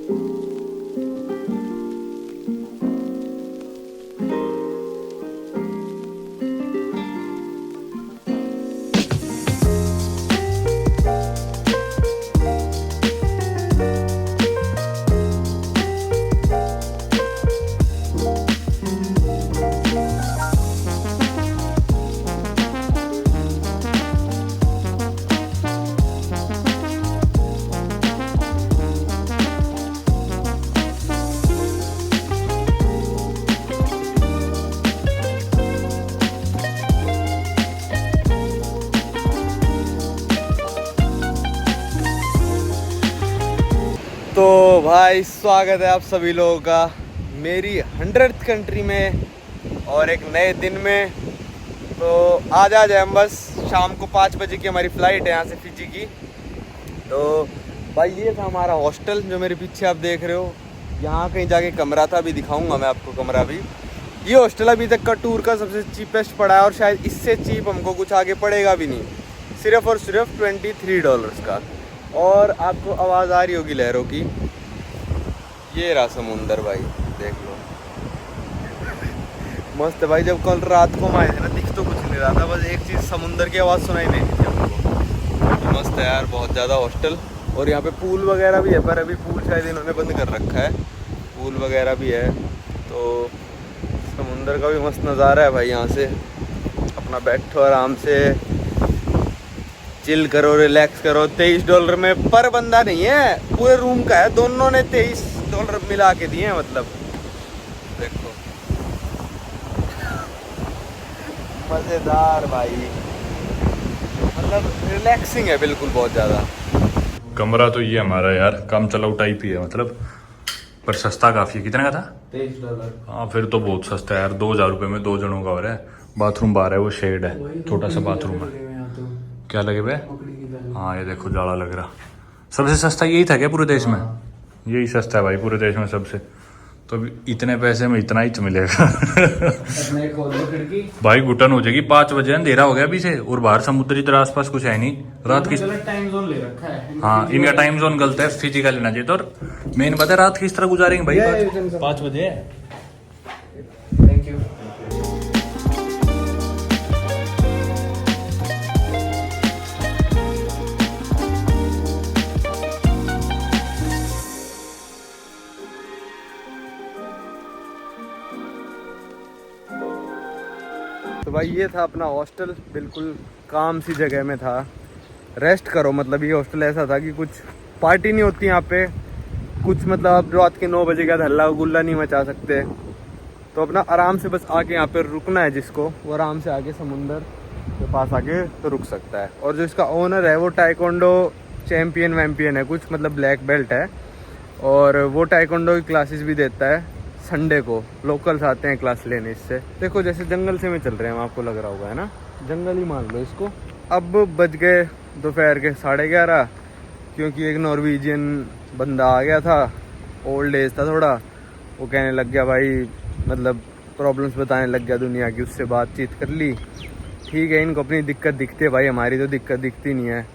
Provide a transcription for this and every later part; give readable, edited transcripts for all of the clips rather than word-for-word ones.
तो भाई स्वागत है आप सभी लोगों का मेरी 100th कंट्री में और एक नए दिन में। तो आज आ जाए हम, बस शाम को 5 बजे की हमारी फ़्लाइट है यहाँ से फिजी की। तो भाई ये था हमारा हॉस्टल जो मेरे पीछे आप देख रहे हो। यहाँ कहीं जाके कमरा था, अभी दिखाऊंगा मैं आपको कमरा भी। ये हॉस्टल अभी तक का टूर का सबसे चीपेस्ट पड़ा है और शायद इससे चीप हमको कुछ आगे पड़ेगा भी नहीं, सिर्फ़ और सिर्फ $23 का। और आपको आवाज़ आ रही होगी लहरों की, ये रहा समुंदर भाई, देख लो मस्त है भाई। जब कल रात को हम आए थे ना, दिख तो कुछ नहीं रहा था, बस एक चीज़ समुंदर की आवाज़ सुनाई नहीं थी हमको। मस्त है यार, बहुत ज़्यादा हॉस्टल। और यहाँ पे पूल वगैरह भी है, पर अभी पूल शायद इन्होंने बंद कर रखा है। पूल वगैरह भी है, तो समुंदर का भी मस्त नज़ारा है भाई। यहाँ से अपना बैठो आराम से, चिल करो, रिलैक्स करो। $23 में पर बंदा नहीं है, पूरे रूम का है। दोनों ने $23 मिला के दिए हैं, मतलब देखो मज़ेदार भाई, मतलब रिलैक्सिंग है बिल्कुल, बहुत ज़्यादा। कमरा तो ये हमारा यार काम चलाऊ टाइप ही है, मतलब पर सस्ता काफ़ी है। कितने का था? $23। हाँ फिर तो बहुत सस्ता है यार, 2000 रुपये में 2 जनों का हो रहा है। बाथरूम बाहर है, वो शेड है, छोटा सा बाथरूम है। क्या लगे बे? हाँ ये देखो जाड़ा लग रहा। सबसे सस्ता यही था क्या पूरे देश में? यही सस्ता है भाई पूरे देश में सबसे। तो अभी इतने पैसे में इतना ही मिलेगा। भाई घुटन हो जाएगी। 5 बजे अंधेरा हो गया अभी से, और बाहर समुद्र इधर आसपास कुछ है नहीं। रात की टाइम जोन ले रखा है। हाँ इनका टाइम जोन गलत है, फिजी का लेना चाहिए। तो और मेन बात है रात किस तरह गुजारेंगे भाई? 5 बजे। Thank you. तो भाई ये था अपना हॉस्टल, बिल्कुल काम सी जगह में था। रेस्ट करो, मतलब ये हॉस्टल ऐसा था कि कुछ पार्टी नहीं होती यहाँ पे, कुछ मतलब आप रात के 9 बजे का हल्ला गुल्ला नहीं मचा सकते। तो अपना आराम से बस आके यहाँ पे रुकना है जिसको, वो आराम से आके समुंदर के पास आके तो रुक सकता है। और जो इसका ओनर है वो टाइकोंडो चैम्पियन वैम्पियन है कुछ, मतलब ब्लैक बेल्ट है। और वो टाइकोंडो की क्लासेस भी देता है। संडे को लोकल्स आते हैं क्लास लेने इससे। देखो जैसे जंगल से में चल रहे हैं, आपको लग रहा होगा है ना, जंगल ही मान लो इसको। अब बज गए दोपहर के 11:30, क्योंकि एक नॉर्वेजियन बंदा आ गया था, ओल्ड एज था थोड़ा। वो कहने लग गया भाई, मतलब प्रॉब्लम्स बताने लग गया दुनिया की। उससे बातचीत कर ली, ठीक है इनको अपनी दिक्कत दिखती है भाई, हमारी तो दिक्कत दिखती नहीं है।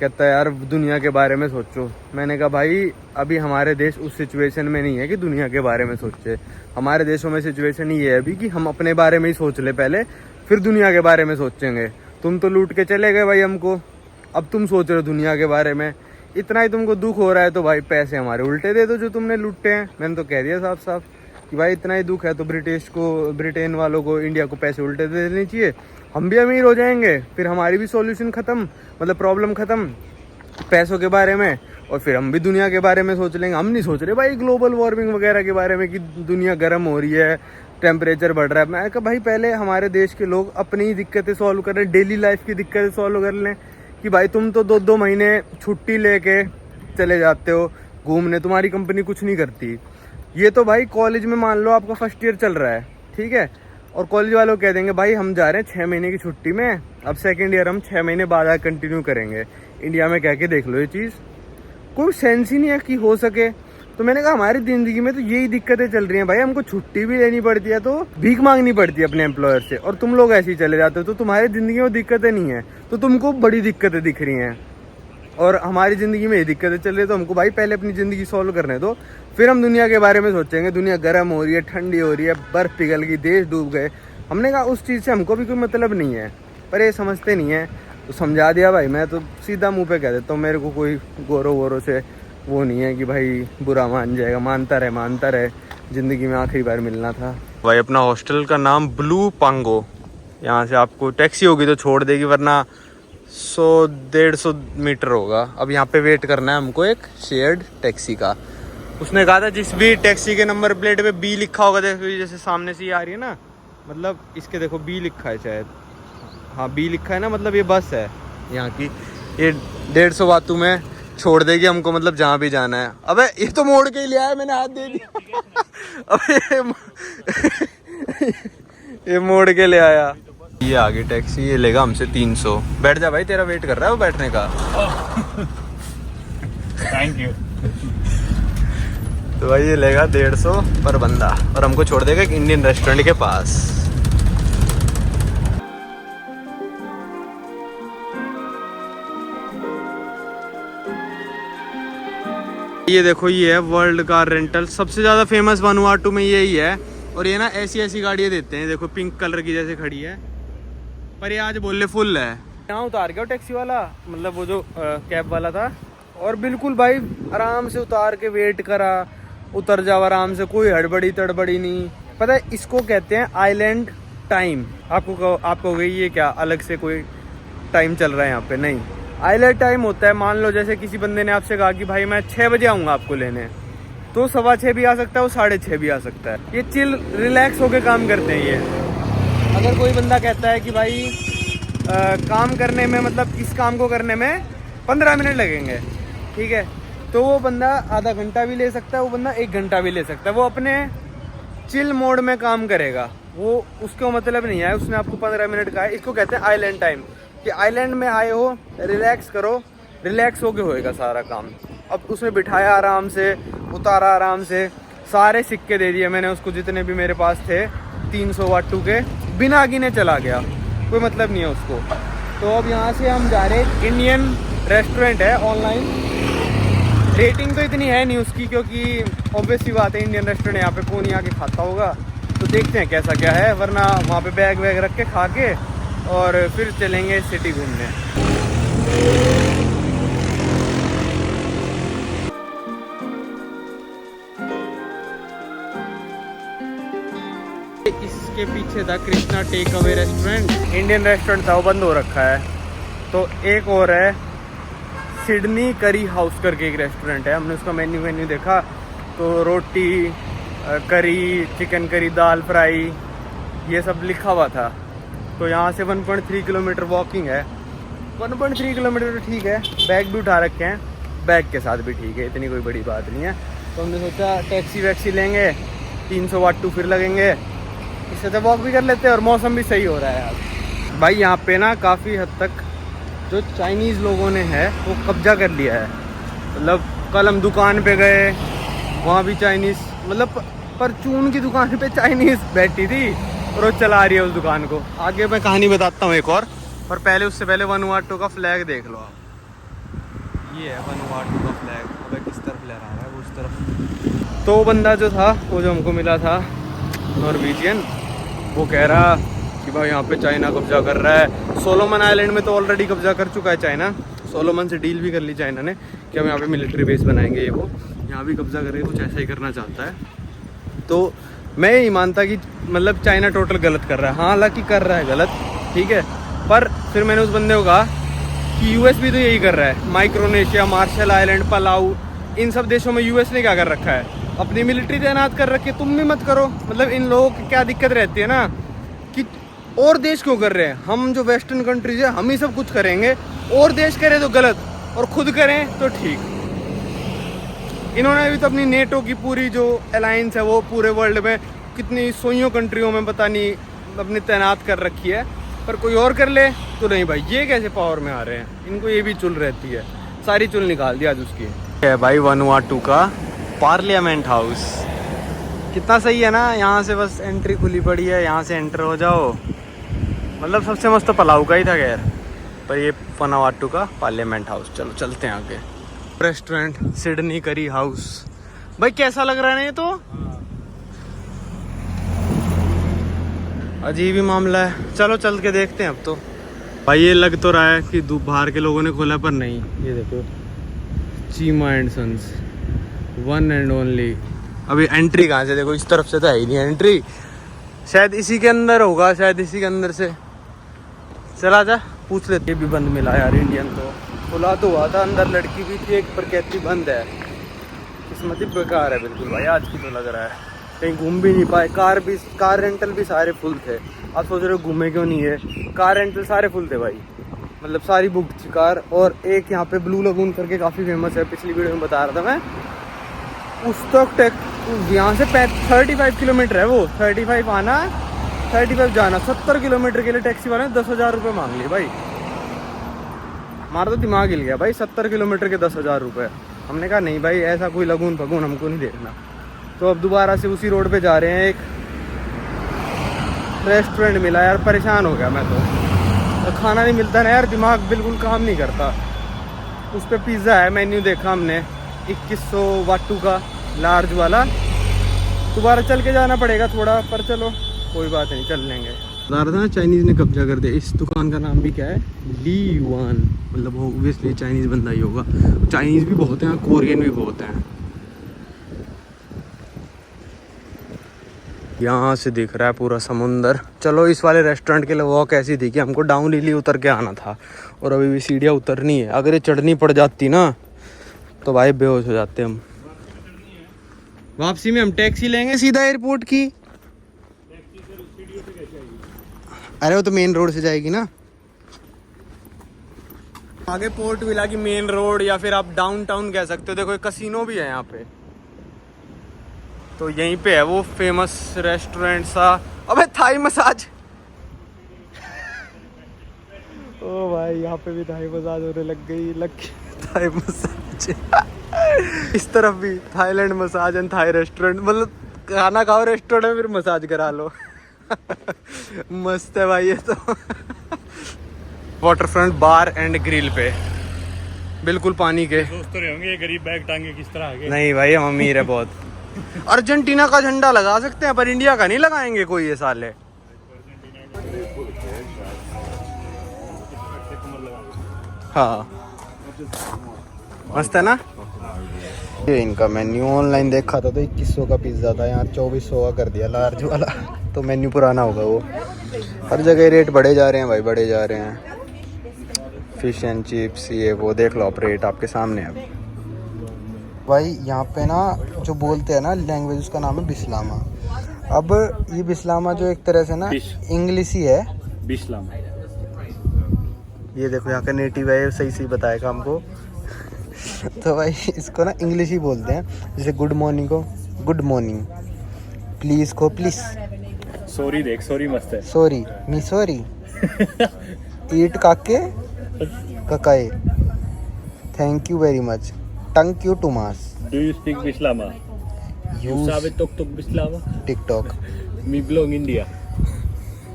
कहता है यार दुनिया के बारे में सोचो। मैंने कहा भाई अभी हमारे देश उस सिचुएशन में नहीं है कि दुनिया के बारे में सोचे। हमारे देशों में सिचुएशन ये है अभी कि हम अपने बारे में ही सोच ले पहले, फिर दुनिया के बारे में सोचेंगे। तुम तो लूट के चले गए भाई हमको, अब तुम सोच रहे हो दुनिया के बारे में। इतना ही तुमको दुख हो रहा है तो भाई पैसे हमारे उल्टे दे दो जो तुमने लूटे हैं। मैंने तो कह दिया साफ साफ कि भाई इतना ही दुख है तो ब्रिटेन वालों को, इंडिया को पैसे उल्टे दे देने चाहिए। हम भी अमीर हो जाएंगे, फिर हमारी भी सॉल्यूशन ख़त्म, मतलब प्रॉब्लम ख़त्म पैसों के बारे में। और फिर हम भी दुनिया के बारे में सोच लेंगे। हम नहीं सोच रहे भाई ग्लोबल वार्मिंग वगैरह के बारे में कि दुनिया गर्म हो रही है, टेम्परेचर बढ़ रहा है। मैं कहा भाई पहले हमारे देश के लोग अपनी ही दिक्कतें सॉल्व कर रहे हैं, डेली लाइफ की दिक्कतें सॉल्व कर लें। कि भाई तुम तो 2-2 महीने छुट्टी लेके चले जाते हो घूमने, तुम्हारी कंपनी कुछ नहीं करती। ये तो भाई कॉलेज में मान लो आपका फर्स्ट ईयर चल रहा है, ठीक है, और कॉलेज वालों कह देंगे भाई हम जा रहे हैं 6 महीने की छुट्टी में, अब सेकेंड ईयर हम 6 महीने बाद कंटिन्यू करेंगे। इंडिया में कह के देख लो, ये चीज़ कोई सेंस ही नहीं है कि हो सके। तो मैंने कहा हमारी ज़िंदगी में तो यही दिक्कतें चल रही हैं भाई, हमको छुट्टी भी लेनी पड़ती है तो भीख मांगनी पड़ती है अपने एम्प्लॉयर से, और तुम लोग ऐसे ही चले जाते हो। तो तुम्हारी ज़िंदगी में दिक्कतें नहीं है, तो तुमको बड़ी दिक्कतें दिख रही हैं। और हमारी ज़िंदगी में ये दिक्कतें चल रही है, तो हमको भाई पहले अपनी ज़िंदगी सॉल्व करने दो, फिर हम दुनिया के बारे में सोचेंगे। दुनिया गर्म हो रही है, ठंडी हो रही है, बर्फ़ पिघल गई, देश डूब गए। हमने कहा उस चीज़ से हमको भी कोई मतलब नहीं है, पर ये समझते नहीं है। तो समझा दिया भाई, मैं तो सीधा मुंह पे कह देता हूँ, मेरे को कोई गोरो वोरो से वो नहीं है कि भाई बुरा मान जाएगा। मानता रहे, ज़िंदगी में आखिरी बार मिलना था। भाई अपना हॉस्टल का नाम ब्लू पांगो, यहाँ से आपको टैक्सी होगी तो छोड़ देगी, वरना 100-150 मीटर होगा। अब यहाँ पे वेट करना है हमको एक शेयर्ड टैक्सी का। उसने कहा था जिस भी टैक्सी के नंबर प्लेट पे बी लिखा होगा, देखो जैसे सामने से ये आ रही है ना, मतलब इसके देखो बी लिखा है शायद, हाँ बी लिखा है ना, मतलब ये बस है यहाँ की, ये 150 बातों में छोड़ देगी हमको, मतलब जहाँ भी जाना है। अबे ये तो मोड़ के ही लिया है, मैंने हाथ दे दिया। अबे ये मोड़ के ले आया। ये आगे टैक्सी, ये लेगा हमसे 300। बैठ जा भाई, तेरा वेट कर रहा है वो बैठने का। Thank you. तो भाई ये लेगा 150 पर बंदा, और हमको छोड़ देगा एक इंडियन रेस्टोरेंट के पास। ये देखो, ये है वर्ल्ड कार रेंटल, सबसे ज़्यादा फेमस वनुआटू में यही है। और ये ना ऐसी गाड़ियाँ देते हैं, देखो पिंक कलर की जैसे खड़ी है, पर ये आज बोले फुल है। यहाँ उतार गया टैक्सी वाला, मतलब वो जो कैब वाला था, और बिल्कुल भाई आराम से उतार के वेट करा, उतर जाओ आराम से, कोई हड़बड़ी तड़बड़ी नहीं। पता है इसको कहते हैं आइलैंड टाइम। आपको गई ये क्या अलग से कोई टाइम चल रहा है यहाँ पे? नहीं, आइलैंड टाइम होता है। मान लो जैसे किसी बंदे ने आपसे कहा कि भाई मैं 6 बजे आऊँगा आपको लेने, तो 6:15 भी आ सकता है, वो 6:30 भी आ सकता है। ये चिल रिलैक्स होके काम करते हैं ये। अगर कोई बंदा कहता है कि भाई काम करने में, मतलब इस काम को करने में 15 मिनट लगेंगे, ठीक है, तो वो बंदा आधा घंटा भी ले सकता है, वो बंदा 1 घंटा भी ले सकता है। वो अपने चिल मोड में काम करेगा, वो उसको मतलब नहीं है उसने आपको 15 मिनट का है। इसको कहते हैं आइलैंड टाइम, कि आइलैंड में आए हो, रिलैक्स करो, रिलैक्स होके होएगा सारा काम। अब उसने बिठाया आराम से, उतारा आराम से, सारे सिक्के दे दिए मैंने उसको जितने भी मेरे पास थे 300 वाटू के, बिना गिने चला गया, कोई मतलब नहीं है उसको। तो अब यहाँ से हम जा रहे हैं, इंडियन रेस्टोरेंट है, ऑनलाइन रेटिंग तो इतनी है नहीं उसकी, क्योंकि ऑब्वियस सी बात है इंडियन रेस्टोरेंट यहाँ पे कौन ही आके खाता होगा। तो देखते हैं कैसा क्या है, वरना वहाँ पे बैग वैग रख के खा के और फिर चलेंगे सिटी घूमने। इसके पीछे था Krishna take away restaurant, Indian restaurant था, वो बंद हो रखा है। तो एक और है सिडनी करी हाउस करके एक रेस्टोरेंट है, हमने उसका मेन्यू देखा, तो रोटी, करी, चिकन करी, दाल फ्राई, ये सब लिखा हुआ था। तो यहाँ से 1.3 किलोमीटर वॉकिंग है। 1.3 किलोमीटर तो ठीक है, बैग भी उठा रखे हैं, बैग के साथ भी ठीक है, इतनी कोई बड़ी बात नहीं है। तो हमने सोचा टैक्सी वैक्सी लेंगे, 300 वाटू फिर लगेंगे, इससे तो वॉक भी कर लेते हैं, और मौसम भी सही हो रहा है आज। भाई यहाँ पे ना काफ़ी हद तक जो चाइनीज़ लोगों ने है वो कब्जा कर लिया है। मतलब कल हम दुकान पे गए, वहाँ भी चाइनीज़, मतलब परचून की दुकान पे चाइनीज़ बैठी थी और वो चला रही है उस दुकान को। आगे मैं कहानी बताता हूँ एक और पहले उससे पहले वनुआटू का फ्लैग देख लो आप। ये है वनुआटू का फ्लैग। अबे किस तरफ लहरा रहा है वो? उस तरफ। तो वो बंदा जो था, वो जो हमको मिला था नॉर्वेजियन, वो कह रहा कि भाई यहाँ पे चाइना कब्जा कर रहा है। सोलोमन आइलैंड में तो ऑलरेडी कब्जा कर चुका है चाइना, सोलोमन से डील भी कर ली चाइना ने कि हम यहाँ पे मिलिट्री बेस बनाएंगे, ये वो यहाँ भी कब्जा करके कुछ ऐसा ही करना चाहता है। तो मैं यही मानता कि मतलब चाइना टोटल गलत कर रहा है, हाँ हालांकि कर रहा है गलत, ठीक है, पर फिर मैंने उस बंदे को कहा कि यूएस भी तो यही कर रहा है। माइक्रोनेशिया, मार्शल आइलैंड, पलाऊ, इन सब देशों में यूएस ने क्या कर रखा है? अपनी मिलिट्री तैनात कर रखी है। तुम भी मत करो। मतलब इन लोगों की क्या दिक्कत रहती है ना कि और देश क्यों कर रहे हैं, हम जो वेस्टर्न कंट्रीज है हम ही सब कुछ करेंगे, और देश करे तो गलत और खुद करें तो ठीक। इन्होंने भी तो अपनी नेटो की पूरी जो अलायंस है वो पूरे वर्ल्ड में कितनी सौयों कंट्रियों में पता नहीं अपनी तैनात कर रखी है, पर कोई और कर ले तो नहीं भाई, ये कैसे पावर में आ रहे हैं? इनको ये भी चुल रहती है, सारी चुल निकाल दी आज उसकी है भाई। वनुआटू का पार्लियामेंट हाउस कितना सही है ना, यहाँ से बस एंट्री खुली पड़ी है, यहाँ से एंटर हो जाओ। मतलब सबसे मस्त तो पलाऊ का ही था खैर, पर ये वनावाटू का पार्लियामेंट हाउस। चलो चलते हैं आगे। रेस्टोरेंट सिडनी करी हाउस। भाई कैसा लग रहा है ना ये तो? अजीब ही मामला है। चलो चल के देखते हैं अब तो। भाई ये लग तो रहा है कि बाहर के लोगों ने खोला, पर नहीं। ये देखो Cheema and sons, one and only. अभी एंट्री कहाँ से? देखो इस तरफ से तो है ही नहीं एंट्री, शायद इसी के अंदर होगा, शायद इसी के अंदर से। चला जा पूछ लेते। ये भी बंद मिला यार इंडियन। तो खुला तो हुआ था, अंदर लड़की भी थी एक, पर कहती बंद है। किस्मत ही बेकार है बिल्कुल भाई आज की तो लग रहा है। कहीं घूम भी नहीं पाए। कार रेंटल भी सारे फुल थे। आप सोच रहे हो घूमे क्यों नहीं है? कार रेंटल सारे फुल थे भाई, मतलब सारी बुक थी कार। और एक यहाँ पे ब्लू लगून करके काफ़ी फेमस है, पिछली वीडियो में बता रहा था मैं। उस तक यहाँ से 35 किलोमीटर है वो। 35 आना, 35 जाना। 70 किलोमीटर के लिए टैक्सी वाले ने 10,000 रुपये मांग लिए भाई। हमारा तो दिमाग हिल गया भाई, 70 किलोमीटर के 10,000 रुपये। हमने कहा नहीं भाई ऐसा कोई लगून फगून हमको नहीं देखना। तो अब दोबारा से उसी रोड पे जा रहे हैं। एक रेस्टोरेंट मिला यार, परेशान हो गया मैं तो खाना नहीं मिलता ना यार, दिमाग बिल्कुल काम नहीं करता। उस पर पिज़्ज़ा है, मेन्यू देखा हमने 2100 वाटू का लार्ज वाला। दोबारा चल के जाना पड़ेगा थोड़ा, पर चलो कोई बात नहीं, चल लेंगे। बता रहा था ना चाइनीज़ ने कब्जा कर दिया। इस दुकान का नाम भी क्या है? ली युआन, मतलब ऑब्वियसली चाइनीज़ बंदा ही होगा। चाइनीज़ भी बहुत हैं, कोरियन भी बहुत हैं। यहाँ से दिख रहा है पूरा समुंदर। चलो इस वाले रेस्टोरेंट के लिए वॉक ऐसी थी कि हमको डाउन हिल ही उतर के आना था, और अभी भी सीढ़ियाँ उतरनी है। अगर ये चढ़नी पड़ जाती ना तो भाई बेहोश हो जाते हम। वापसी में हम टैक्सी लेंगे सीधा एयरपोर्ट की। अरे वो तो मेन रोड से जाएगी ना आगे। पोर्ट विला की मेन रोड, या फिर आप डाउनटाउन कह सकते हो। देखो एक कसिनो भी है यहाँ पे, तो यहीं पे है वो फेमस रेस्टोरेंट सा। अबे थाई मसाज ओ भाई यहाँ पे भी थाई मसाज होने लग गई। थाई मसाज इस तरफ भी Thailand massage and Thai restaurant, मतलब खाना खाओ रेस्टोरेंट में फिर मसाज करा लो। मस्त है भाई ये तो। वाटरफ्रंट बार एंड ग्रिल पे बिल्कुल पानी के। दोस्त तो रहे होंगे ये गरीब बैग टांगे किस तरह आगे। नहीं भाई हम अमीर है बहुत। अर्जेंटीना का झंडा लगा सकते हैं, पर इंडिया का नहीं लगाएंगे कोई ये साले। हाँ मस्त है ना। ये इनका मेन्यू ऑनलाइन देखा था तो 2100 का पिज्ज़ा था, यहाँ 2400 का कर दिया लार्ज वाला। तो मेन्यू पुराना होगा वो। हर जगह रेट बढ़े जा रहे हैं भाई, बढ़े जा रहे हैं। फिश एंड चिप्स ये वो देख लो आप, रेट आपके सामने है भाई। यहाँ पे ना जो बोलते हैं ना लैंग्वेज, उसका नाम है बिस्लामा। अब ये बिस्लामा जो एक तरह से ना इंग्लिश ही है। बिस्लामा ये देखो यहाँ का नेटिव है, सही सही बताएगा हमको। तो भाई इसको ना इंग्लिश ही बोलते हैं। जैसे गुड मॉर्निंग को गुड मॉर्निंग, प्लीज़ को प्लीज़। सॉरी देख, सॉरी मस्त है। Sorry me sorry. ईट काके ककाए, थैंक यू वेरी मच, टंक यू टू मास। Do you speak Bislama? यूज sabe tok tok bislama? TikTok. Me belong India.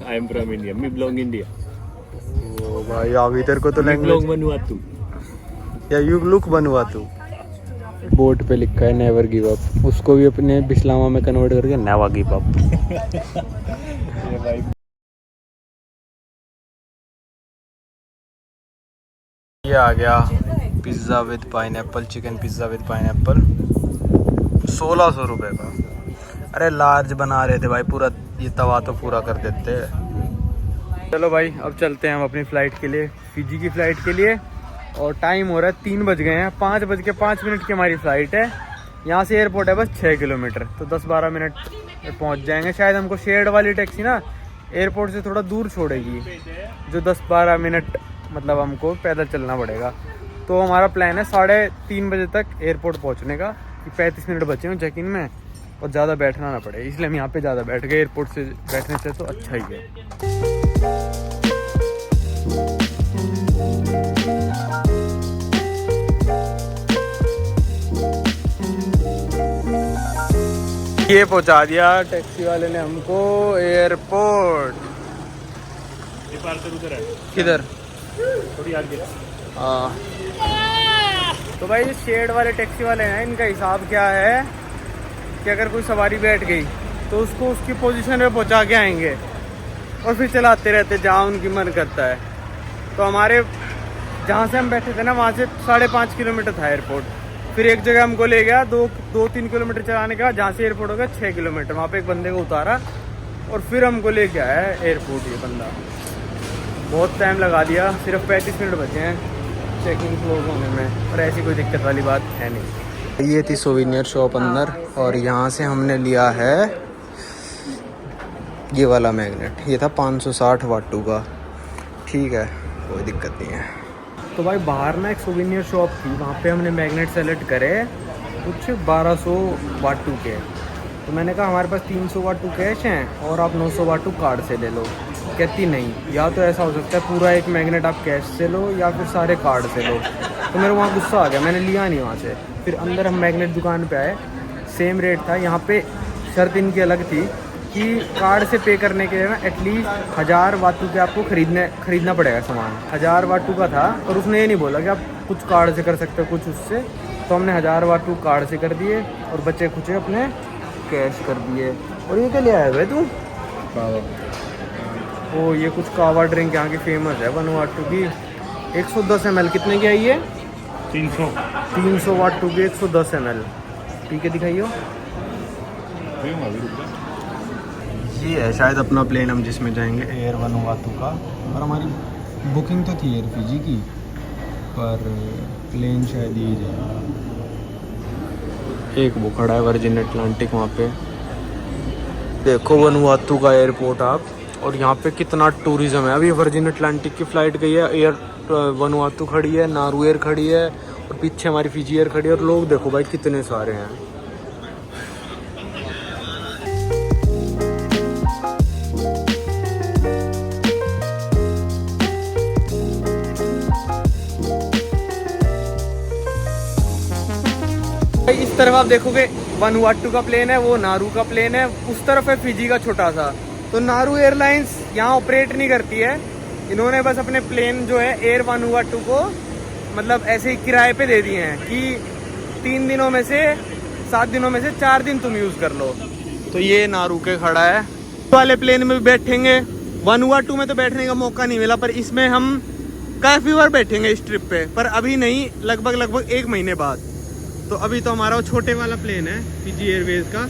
I am from India. Me belong India. ओ भाई आ गई तेरे को तो Me belong लैंग्वेज। Vanuatu. या यू लुक बनवा तू। बोर्ड पे लिखा है नेवर गिव अप, उसको भी अपने बिस्लामा में कन्वर्ट करके नेवर गिव अप। ये भाई ये आ गया pizza with pineapple, chicken pizza with pineapple, 1600 रुपये का। अरे लार्ज बना रहे थे भाई, पूरा ये तवा तो पूरा कर देते। चलो भाई अब चलते हैं हम अपनी फ़्लाइट के लिए, फिजी की फ़्लाइट के लिए। और टाइम हो रहा है 3 बज गए हैं, 5:05 की हमारी फ़्लाइट है। यहाँ से एयरपोर्ट है बस 6 किलोमीटर, तो 10-12 मिनट में पहुँच जाएंगे। शायद हमको शेयर्ड वाली टैक्सी ना एयरपोर्ट से थोड़ा दूर छोड़ेगी, जो 10-12 मिनट मतलब हमको पैदल चलना पड़ेगा। तो हमारा प्लान है 3:30 बजे तक एयरपोर्ट पहुँचने का, कि 35 मिनट बचे हैं चेक इन में और ज़्यादा बैठना ना पड़े, इसलिए हम यहाँ पे ज़्यादा बैठ गए। एयरपोर्ट से बैठने से तो अच्छा ही है। ये पहुंचा दिया टैक्सी वाले ने हमको एयरपोर्ट। ये पार्सल उधर है। किधर? थोड़ी आगे। हाँ, तो भाई शेड वाले टैक्सी वाले हैं, इनका हिसाब क्या है कि अगर कोई सवारी बैठ गई तो उसको उसकी पोजीशन पे पहुंचा के आएंगे और फिर चलाते रहते जहाँ उनकी मन करता है। तो हमारे जहाँ से हम बैठे थे ना, वहाँ से 5.5 किलोमीटर था एयरपोर्ट। फिर एक जगह हमको ले गया 2-3 किलोमीटर चलाने के बाद, जहाँ से एयरपोर्ट हो गया 6 किलोमीटर। वहाँ पे एक बंदे को उतारा और फिर हमको ले गया है एयरपोर्ट। ये बंदा बहुत टाइम लगा दिया, सिर्फ 35 मिनट बचे हैं चेकिंग क्लोज होने में, और ऐसी कोई दिक्कत वाली बात है नहीं। ये थी सोवेनियर शॉप अंदर, और यहाँ से हमने लिया है ये वाला मैग्नेट। ये था 560 वाटू का। ठीक है, कोई दिक्कत नहीं है। तो भाई बाहर ना एक सोवेनियर शॉप थी, वहाँ पे हमने मैग्नेट सेलेक्ट करे कुछ 1200 वाटू के। तो मैंने कहा हमारे पास 300 वाटू कैश हैं और आप 900 वाटू कार्ड से ले लो। कहती नहीं, या तो ऐसा हो सकता है पूरा एक मैग्नेट आप कैश से लो या फिर सारे कार्ड से लो। तो मेरे वहाँ गुस्सा आ गया, मैंने लिया नहीं वहाँ से। फिर अंदर हम मैग्नेट दुकान पे आए, सेम रेट था। यहाँ पे शर्त इनकी अलग थी कि कार्ड से पे करने के लिए ना एटलीस्ट 1000 वाटू के आपको खरीदना पड़ेगा सामान। 1000 वाटू का था, और उसने ये नहीं बोला कि आप कुछ कार्ड से कर सकते हो कुछ उससे। तो हमने 1000 वाटू कार्ड से कर दिए और बच्चे कुछ अपने कैश कर दिए। और ये क्या ले आया भाई तू? ओ, ये कुछ कावा ड्रिंक यहाँ की फेमस है वनुआटू की। 110 ml कितने की आई है? 300 वाटू की 110 ml। पी के दिखाइयो। ये है शायद अपना प्लेन, हम जिसमें जाएंगे एयर वनुआतू का। और हमारी बुकिंग तो थी एयर फिजी की, पर प्लेन शायद यही जाएगा। एक वो खड़ा है वर्जिन अटलांटिक वहाँ पे, देखो वनुआतू का एयरपोर्ट आप। और यहाँ पे कितना टूरिज्म है। अभी वर्जिन अटलांटिक की फ़्लाइट गई है, एयर वनुआतू खड़ी है, नारू एयर खड़ी है, और पीछे हमारी फिजी एयर खड़ी है। और लोग देखो भाई कितने सारे हैं। इस तरफ आप देखोगे वनुआटू का प्लेन है, वो नारू का प्लेन है, उस तरफ है फिजी का छोटा सा। तो नारू एयरलाइंस यहाँ ऑपरेट नहीं करती है। इन्होंने बस अपने प्लेन जो है एयर वनुआटू को मतलब ऐसे ही किराए पे दे दिए हैं कि 3 दिनों में से 7 दिनों में से 4 दिन तुम यूज़ कर लो। तो ये नारू के खड़ा है। वाले प्लेन में भी बैठेंगे, वनुआटू में तो बैठने का मौका नहीं मिला, पर इसमें हम काफ़ी बार बैठेंगे इस ट्रिप पे, पर अभी नहीं, लगभग 1 महीने बाद। तो अभी तो हमारा वो छोटे वाला प्लेन है फिजी एयरवेज का,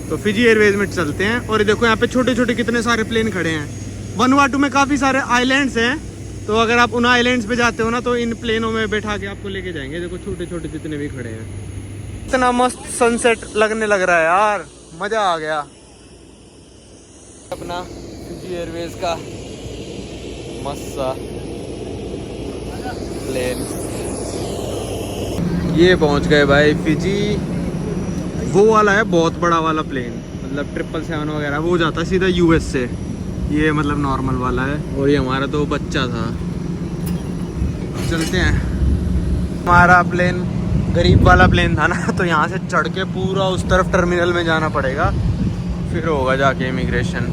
तो फिजी एयरवेज में चलते हैं। और देखो यहाँ पे छोटे छोटे कितने सारे प्लेन खड़े हैं। वनुआटू में काफ़ी सारे आइलैंड्स हैं, तो अगर आप उन आइलैंड्स पे जाते हो ना, तो इन प्लेनों में बैठा के आपको लेके जाएंगे। देखो छोटे छोटे जितने भी खड़े हैं। इतना मस्त सनसेट लगने लग रहा है यार, मज़ा आ गया। अपना फिजी एयरवेज का मस्त सा प्लेन। ये पहुंच गए भाई फिजी। वो वाला है बहुत बड़ा वाला प्लेन, मतलब 777 वगैरह, वो जाता है सीधा यूएस से। ये मतलब नॉर्मल वाला है, और ये हमारा तो बच्चा था। चलते हैं। हमारा प्लेन गरीब वाला प्लेन था ना, तो यहाँ से चढ़ के पूरा उस तरफ टर्मिनल में जाना पड़ेगा, फिर होगा जाके इमिग्रेशन।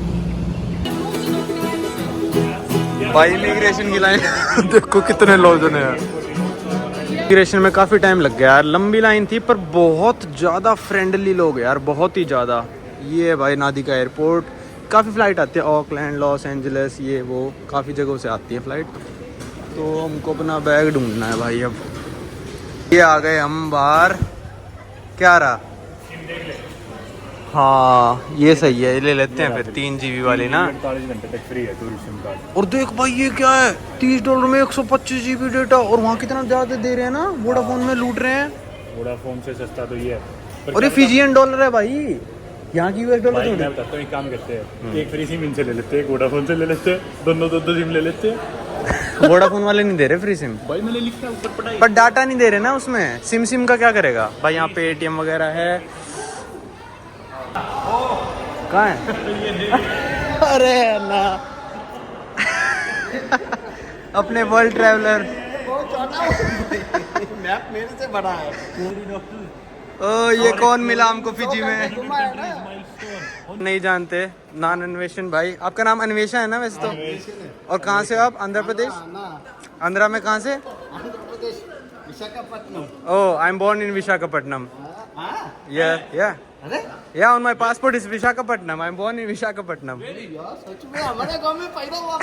भाई इमिग्रेशन की लाइन देखो कितने लोग हैं। इमिग्रेशन में काफ़ी टाइम लग गया यार, लंबी लाइन थी, पर बहुत ज़्यादा फ्रेंडली लोग यार, बहुत ही ज़्यादा। ये है भाई नादिका एयरपोर्ट। काफ़ी फ़्लाइट आती है, ऑकलैंड, लॉस एंजलिस, ये वो काफ़ी जगहों से आती है फ़्लाइट। तो हमको अपना बैग ढूंढना है भाई। अब ये आ गए हम बाहर। क्या रहा? हाँ ये सही है, ये ले लेते हैं फिर 3 GB वाली ना। 48 घंटे तक फ्री है टूरिस्ट सिम कार्ड। और देख भाई ये क्या है, $30 में 125 GB डेटा। और वहाँ कितना ज़्यादा दे रहे हैं ना, वोडाफोन में लूट रहे हैं। वोडाफोन से सस्ता तो ये है। और ये फिजियन डॉलर है भाई, यहाँ की US डॉलर मैं बताता हूँ, एक काम करते हैं, एक फ्री सिम इनसे ले लेते हैं, एक वोडाफोन से ले लेते हैं, दोनों दो सिम ले लेते हैं। वोडाफोन वाले नहीं दे रहे फ्री सिम भाई, मैंने लिखा है ऊपर पढ़ाई, पर डाटा नहीं दे रहे ना उसमें। सिम का क्या करेगा भाई, यहाँ पे ATM वगैरह है। कहाँ है? अरे ना अपने वर्ल्ड ट्रैवलर मैप मेरे से बड़ा है। ओ ये कौन मिला हमको फिजी में? नहीं जानते, नान अन्वेषण भाई। आपका नाम अन्वेषा है ना वैसे तो? और कहाँ से हो आप? आंध्र प्रदेश? आंध्रा में कहाँ से? Oh, I am born in Visakhapatnam. Yeah on my passport is Visakhapatnam. I am born in Visakhapatnam. सच में हमारे गांव में पैदा हुआ।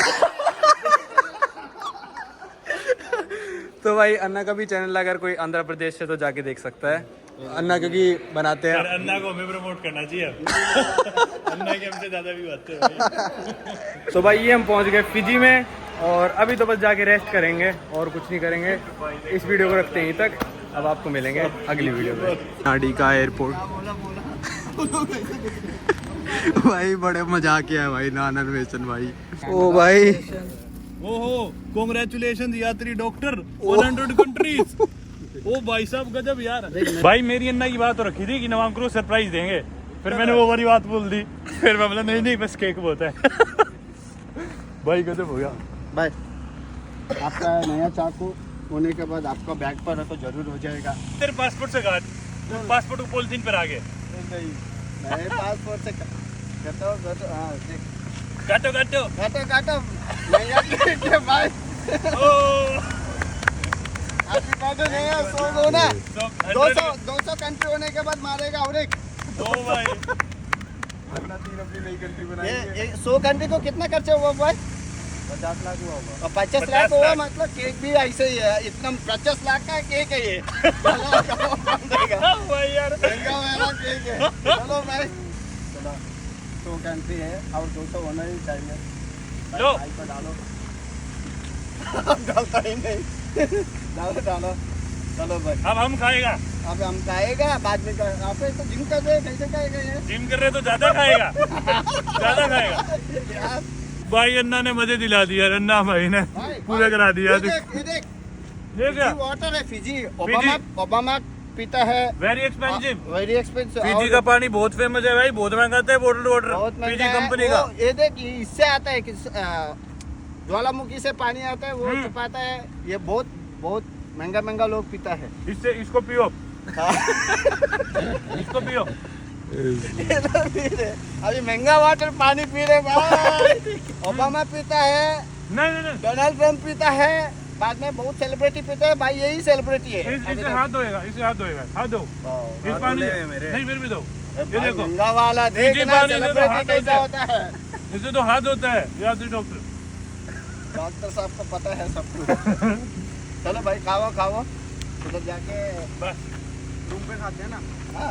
तो भाई अन्ना का भी चैनल अगर कोई आंध्र प्रदेश से तो जाके देख सकता है। अन्ना क्योंकि बनाते हैं। अन्ना को हमें प्रमोट करना चाहिए। अन्ना के हमसे ज्यादा भी आते हैं। तो भाई ये हम पहुंच गए फिजी में और अभी तो बस जाके रेस्ट करेंगे और कुछ नहीं करेंगे। इस वीडियो को रखते हैं यहीं तक। अब आपको मिलेंगे अगली वीडियो में। नाडी का एयरपोर्ट। भाई बड़े मजाक है भाई नान अन्वेषण भाई। ओ भाई, ओहो, कांग्रेचुलेशन यात्री डॉक्टर 100 कंट्रीज। ओ भाई साहब गजब यार। भाई मेरी अन्ना की बात तो रखी थी कि नवांग को सरप्राइज देंगे, फिर मैंने वो वाली बात बोल दी। फिर मैं बोला नहीं नहीं बस केक बहुत है। भाई गजब हो गया। भाई आपका नया चाकू होने के बाद आपका बैग पर है तो जरूर हो जाएगा। तेरे पासपोर्ट से काट, पासपोर्ट को पॉलिथीन पर आगे। नहीं, नए पासपोर्ट से काटो। हाँ देख, काटो काटो काटो नया केक है भाई। ओ आपकी बात नहीं है, 100 दो ना। 200 कंट्री होने के बाद मारेगा और एक। ओ भाई ये 100 कंट्री को कितना खर्चा हुआ भाई? 50 लाख हुआ होगा। और 50 लाख हुआ मतलब केक भी ऐसे ही है। इतना 50 लाख का केक है ये। भाई यार महंगा वाला केक है। चलो भाई, चलो 100 कंट्री है और 200 होना ही चाहिए। लो। भाई को डालो। डालता ही नहीं। डालो। चलो भाई, अब हम खाएगा। अब हम खाएगा बाद में। आप तो जिम कर रहे हैं, कैसे खाएगा ये? जिम कर रहे तो ज्यादा खाएगा। ज्यादा खाएगा। यार भाई अन्ना ने मजे दिला दिया। अन्ना भाई ने भाई, पूरा करा दिया। ये देख ये क्या? वाटर है फिजी। फिजी? ओबामा पीता है। Very expensive. Very expensive. Fiji का पानी बहुत फेमस है भाई, बहुत महंगा आता है बॉटल वाटर। बहुत फिजी महंगा है। कंपनी का। वो ये देख, ये इससे आता है कि ज्वालामुखी से पानी आता है, वो छुपाता है। ये बहुत महंगा लोग पीता है। इससे इसको पियो। इसको पियो। अभी महंगा वाटर पानी पी रहे भाई। ओबामा पीता है, नहीं डोनाल्ड ट्रम्प पीता है, बाद में बहुत सेलिब्रिटी पीते हैं भाई। यही सेलिब्रिटी है। इससे हाथ धोएगा, इससे हाथ धोएगा। हाथ दो। इस पानी नहीं फिर भी दो। ये देखो महंगा वाला देखना पानी से तो सेलिब्रिटी हाथ कैसा धोते हैं। होता है। इससे तो हाथ होता है यात्री डॉक्टर। डॉक्टर साहब को पता है सब कुछ। चलो भाई खाओ उधर जाके बस रूम पे खाते हैं ना। हाँ